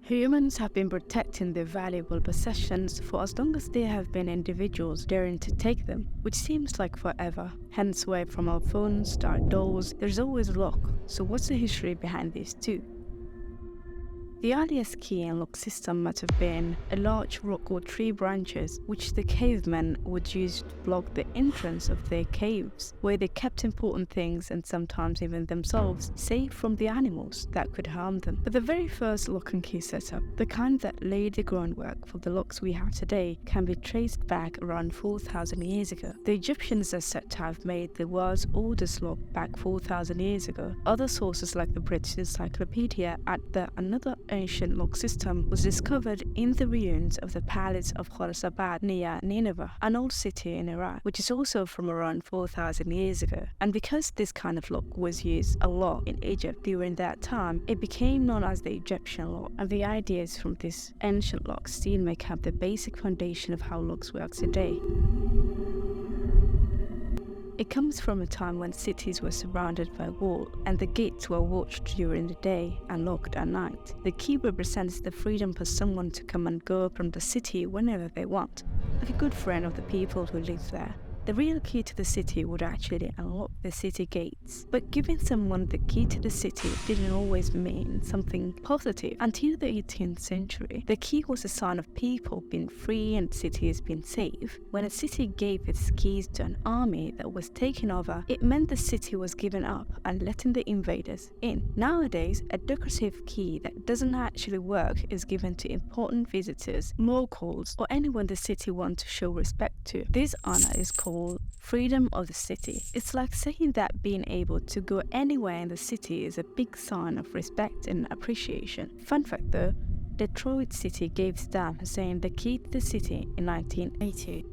Humans have been protecting their valuable possessions for as long as there have been individuals daring to take them, which seems like forever. Hence why from our phones to our doors, there's always a lock. So what's the history behind these two? The earliest key and lock system must have been a large rock or tree branches which the cavemen would use to block the entrance of their caves, where they kept important things and sometimes even themselves safe from the animals that could harm them. But the very first lock and key setup, the kind that laid the groundwork for the locks we have today, can be traced back around 4,000 years ago. The Egyptians are said to have made the world's oldest lock back 4,000 years ago. Other sources like the British Encyclopedia add that another ancient lock system was discovered in the ruins of the palace of Khorsabad near Nineveh, an old city in Iraq, which is also from around 4,000 years ago. And because this kind of lock was used a lot in Egypt during that time, it became known as the Egyptian lock. And the ideas from this ancient lock still make up the basic foundation of how locks work today. It comes from a time when cities were surrounded by walls and the gates were watched during the day and locked at night. The key represents the freedom for someone to come and go from the city whenever they want, like a good friend of the people who live there. The real key to the city would actually unlock the city gates, but giving someone the key to the city didn't always mean something positive. Until the 18th century, the key was a sign of people being free and cities being safe. When a city gave its keys to an army that was taken over, it meant the city was given up and letting the invaders in. Nowadays, a decorative key that doesn't actually work is given to important visitors, locals, or anyone the city wants to show respect to. This honor is called freedom of the city. It's like saying that being able to go anywhere in the city is a big sign of respect and appreciation. Fun fact though, Detroit City gave Saddam Hussein the key to the city in 1980.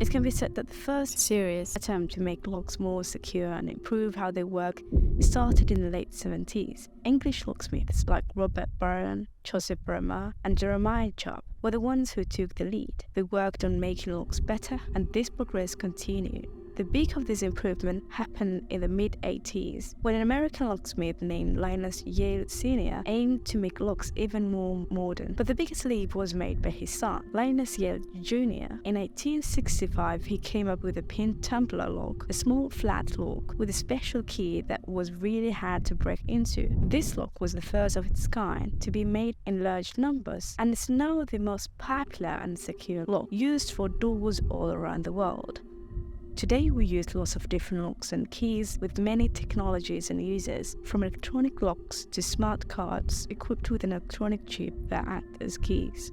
It can be said that the first serious attempt to make locks more secure and improve how they work started in the late 70s. English locksmiths like Robert Barron, Joseph Bremer, and Jeremiah Chubb were the ones who took the lead. They worked on making locks better, and this progress continued. The peak of this improvement happened in the mid-80s, when an American locksmith named Linus Yale Sr. aimed to make locks even more modern. But the biggest leap was made by his son, Linus Yale Jr. In 1865, he came up with a pin tumbler lock, a small flat lock with a special key that was really hard to break into. This lock was the first of its kind to be made in large numbers, and is now the most popular and secure lock used for doors all around the world. Today we use lots of different locks and keys with many technologies and uses, from electronic locks to smart cards equipped with an electronic chip that act as keys.